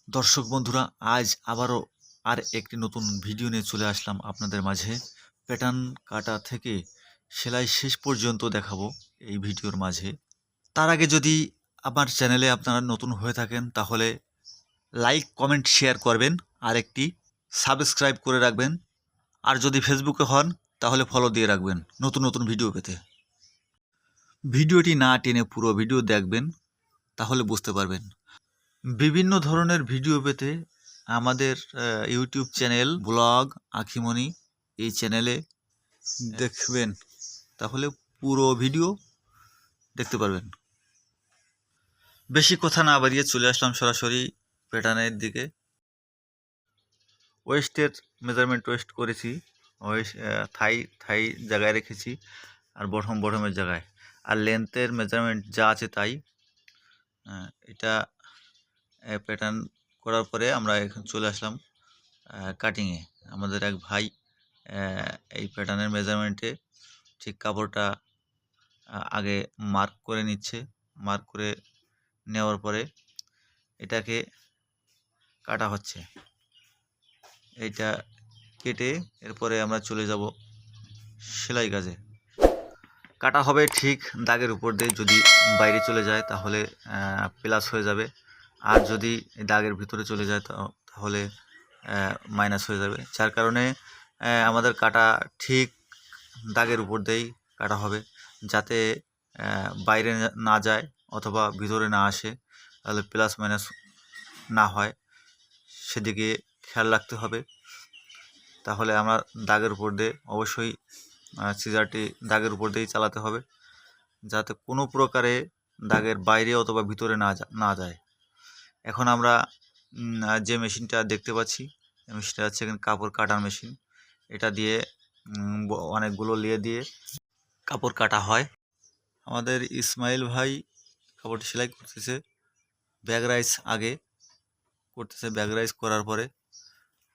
দর্শক বন্ধুরা, আজ আবারও আর একটি নতুন ভিডিও নিয়ে চলে আসলাম আপনাদের মাঝে। প্যাটার্ন কাটা থেকে সেলাই শেষ পর্যন্ত দেখাবো এই ভিডিওর মাঝে। তার আগে যদি আমার চ্যানেলে আপনারা নতুন হয়ে থাকেন তাহলে লাইক কমেন্ট শেয়ার করবেন, আর একটি সাবস্ক্রাইব করে রাখবেন। আর যদি ফেসবুকে হন তাহলে ফলো দিয়ে রাখবেন নতুন নতুন ভিডিও পেতে। ভিডিওটি না টেনে পুরো ভিডিও দেখবেন, তাহলে বুঝতে পারবেন। বিভিন্ন ধরনের ভিডিও পেতে আমাদের ইউটিউব চ্যানেল ব্লগ আঁখিমণি এই চ্যানেলে দেখবেন, তাহলে পুরো ভিডিও দেখতে পারবেন। বেশি কথা না বাড়িয়ে চলে আসলাম সরাসরি প্যাটার্নের দিকে। ওয়েস্টের মেজারমেন্ট ওয়েস্ট করেছি, ওয়েস্ট থাই থাই জায়গায় রেখেছি আর বটমের জায়গায়, আর লেন্থের মেজারমেন্ট যা আছে তাই। এটা প্যাটার্ন করার পরে আমরা এখন চলে আসলাম কাটিংয়ে। আমাদের এক ভাই এই প্যাটার্নের মেজারমেন্টে ঠিক কাপড়টা আগে মার্ক করে নিচ্ছে। মার্ক করে নেওয়ার পরে এটাকে কাটা হচ্ছে। এইটা কেটে এরপরে আমরা চলে যাব সেলাই কাজে। কাটা হবে ঠিক দাগের উপর দিয়ে, যদি বাইরে চলে যায় তাহলে প্লাস হয়ে যাবে, আর যদি দাগের ভিতরে চলে যায় তাহলে মাইনাস হয়ে যাবে। যার কারণে আমাদের কাটা ঠিক দাগের উপর দিয়েই কাটা হবে, যাতে বাইরে না যায় অথবা ভিতরে না আসে, তাহলে প্লাস মাইনাস না হয়, সেদিকে খেয়াল রাখতে হবে। তাহলে আমরা দাগের উপর দিয়ে অবশ্যই সিজারটি দাগের উপর দিয়েই চালাতে হবে, যাতে কোনো প্রকারে দাগের বাইরে অথবা ভিতরে না যায়। এখন আমরা যে মেশিনটা দেখতে পাচ্ছি, মেশিনটা হচ্ছে এখানে কাপড় কাটার মেশিন। এটা দিয়ে অনেকগুলো লেয়ে দিয়ে কাপড় কাটা হয়। আমাদের ইসমাইল ভাই কাপড়টি সেলাই করতেছে। ব্যাক রাইস আগে করতেছে, ব্যাক রাইস করার পরে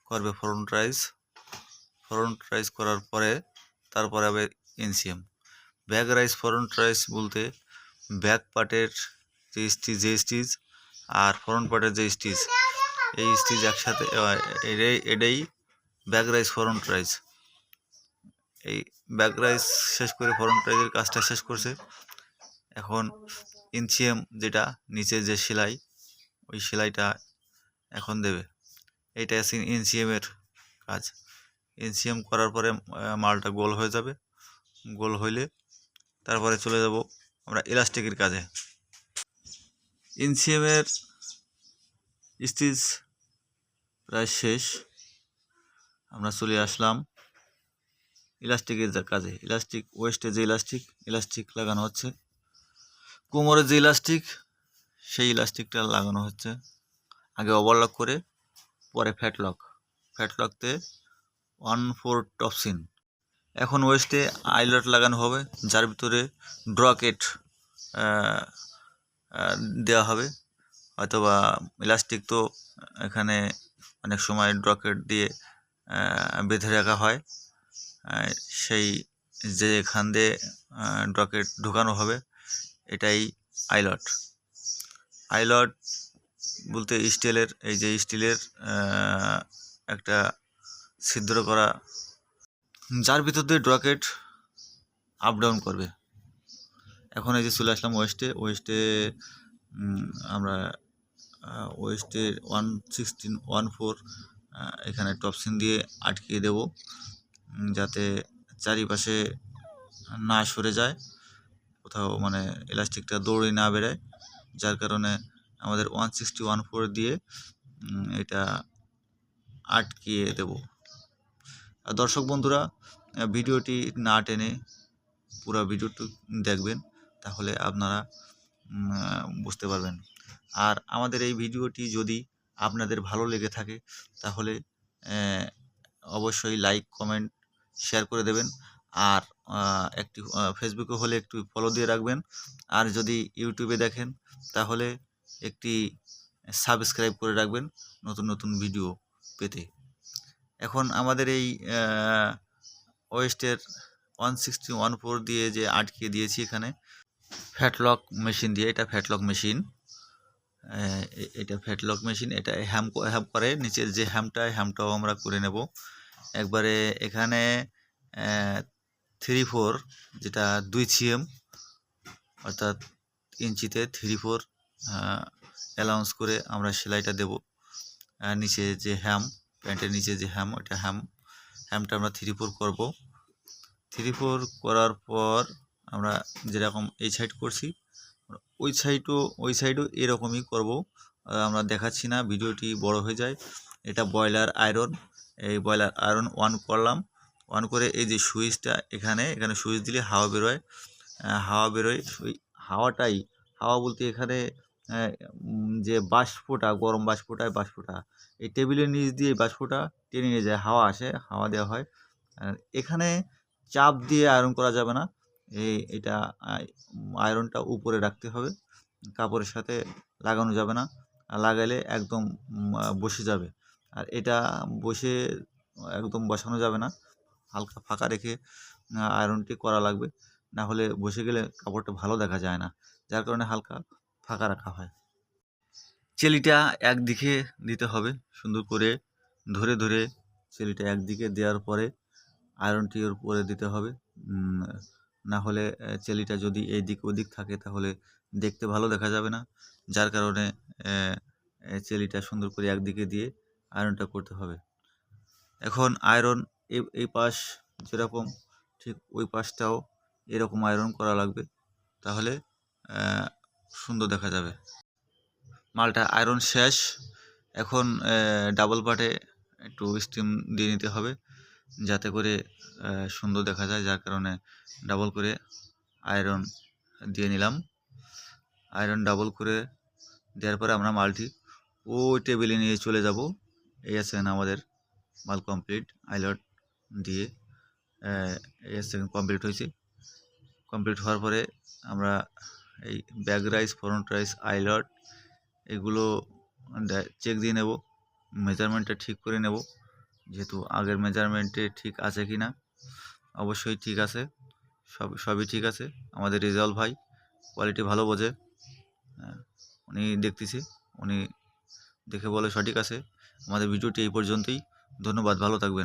করবে ফ্রন্ট রাইস করার পরে তারপরে হবে NCM. Back rise front rice বলতে ব্যাক পার্টের যে স্টিচ আর ফ্রন্ট পার্টের যে স্টিচ, এই স্টিচ একসাথে এটাই ব্যাক রাইস ফ্রন্ট রাইস। এই ব্যাক রাইস শেষ করে ফ্রন্ট রাইসের কাজটা শেষ করছে। এখন এনসিএম যেটা নিচে যে সেলাই, ওই সেলাইটা এখন দেবে। এইটা আছে এনসিএমের কাজ। এনসিএম করার পরে মালটা গোল হয়ে যাবে। গোল হইলে তারপরে চলে যাব আমরা ইলাস্টিকের কাজে। এনসিএমের স্টিচ প্রায় শেষ, আমরা চলে আসলাম ইলাস্টিকের কাজে। ইলাস্টিক ওয়েস্টে যে ইলাস্টিক লাগানো হচ্ছে, কোমরে যে ইলাস্টিক, সেই ইলাস্টিকটা লাগানো হচ্ছে। আগে ওভারলক করে পরে ফ্যাটলকতে 1/4 টপসিন। এখন ওয়েস্টে আইলট লাগানো হবে, যার ভিতরে ড্রকেট দেওয়া হবে। হয়তোবা ইলাস্টিক তো এখানে অনেক সময় ড্রকেট দিয়ে বেঁধে রাখা হয়, সেই যে এখান দিয়ে ড্রকেট ঢোকানো হবে এটাই আইলট বলতে স্টিলের, এই যে স্টিলের একটা ছিদ্র করা, যার ভিতর দিয়ে ড্রকেট আপ ডাউন করবে। এখন এই যে চলে আসলাম ওয়েস্টে আমরা ওয়েস্টের 1/16 এখানে টপসিন দিয়ে আটকিয়ে দেব, যাতে চারিপাশে না সরে যায়, কোথাও মানে ইলাস্টিকটা দৌড়ে না বেরোয়। যার কারণে আমাদের 1/16 দিয়ে এটা আটকিয়ে দেব। আর দর্শক বন্ধুরা, ভিডিওটি না টেনে পুরো ভিডিওটি দেখবেন, তাহলে আপনারা বুঝতে পারবেন। আর আমাদের এই ভিডিওটি যদি আপনাদের ভালো লেগে থাকে তাহলে অবশ্যই লাইক কমেন্ট শেয়ার করে দেবেন, আর একটি ফেসবুকে হলে একটু ফলো দিয়ে রাখবেন, আর যদি ইউটিউবে দেখেন তাহলে একটি সাবস্ক্রাইব করে রাখবেন নতুন নতুন ভিডিও পেতে। এখন আমাদের এই ওয়েস্টের 1/16 দিয়ে যে আটকে দিয়েছি এখানে ফ্যাটলক মেশিন দিয়ে, এটা ফ্যাটলক মেশিন। এটা ফ্যাটলক মেশিন, এটা হ্যাম করে নিচের যে হ্যামটাও আমরা করে নেব একবারে। এখানে 3/4 যেটা 2 সিএম অর্থাৎ ইঞ্চিতে 3/4 অ্যালাউন্স করে আমরা সেলাইটা দেব। নিচে যে প্যান্টের নিচে যে ওটা হ্যামটা আমরা 3/4 করব। 3/4 করার পর আমরা যেরকম এই সাইড করছি ওই সাইডও এরকমই করব। আমরা দেখাচ্ছি না, ভিডিওটি বড় হয়ে যায়। এটা বয়লার আয়রন, এই বয়লার আয়রন অন করলাম। অন করে এই যে সুইচটা এখানে সুইচ দিলে হাওয়া বেরোয়। ওই হাওয়া বলতে এখানে যে বাষ্পটা, গরম বাষ্পটা এই টেবিলের নিচ দিয়ে বাষ্পটা টেনে নিয়ে যায়, হাওয়া দেওয়া হয়। এখানে চাপ দিয়ে আয়রন করা যাবে না, এটা আয়রনটা উপরে রাখতে হবে, কাপড়ের সাথে লাগানো যাবে না, লাগালে একদম বসে যাবে। আর এটা একদম বসানো যাবে না, হালকা ফাঁকা রেখে আয়রনটি করা লাগবে, না হলে বসে গেলে কাপড়টা ভালো দেখা যায় না, যার কারণে হালকা ফাঁকা রাখা হয়। চেলিটা একদিকে দিতে হবে, সুন্দর করে ধরে ধরে চেলিটা একদিকে দেওয়ার পরে আয়রনটি ওর উপরে দিতে হবে। না হলে চেলিটা যদি এই দিক ওদিক থাকে তাহলে দেখতে ভালো দেখা যাবে না, যার কারণে চেলিটা সুন্দর করে একদিকে দিয়ে আয়রনটা করতে হবে। এখন আয়রন এই পাশ যেরকম ঠিক ওই পাশটাও এরকম আয়রন করা লাগবে, তাহলে সুন্দর দেখা যাবে। মালটা আয়রন শেষ, এখন ডাবল পার্টে একটু স্টিম দিয়ে নিতে হবে যাতে করে সুন্দর দেখা যায়, যার কারণে ডাবল করে আয়রন দিয়ে নিলাম। আয়রন ডাবল করে দেওয়ার পরে আমরা মালটি ওই টেবিলে নিয়ে চলে যাব। এই আছেন আমাদের মাল কমপ্লিট, আইলট দিয়ে কমপ্লিট হয়েছে। কমপ্লিট হওয়ার পরে আমরা এই ব্যাক রাইস, ফ্রন্ট রাইস, আইলট এগুলো চেক দিয়ে নেব, মেজারমেন্টটা ঠিক করে নেব, যেহেতু আগের মেজারমেন্টে ঠিক আছে কি না। অবশ্যই ঠিক আছে, সবই ঠিক আছে। আমাদের রেজাল্ট ভাই কোয়ালিটি ভালো বোঝে, উনি দেখতেছি, উনি দেখে বলে সঠিক আছে। আমাদের ভিডিওটি এই পর্যন্তই, ধন্যবাদ, ভালো থাকবেন।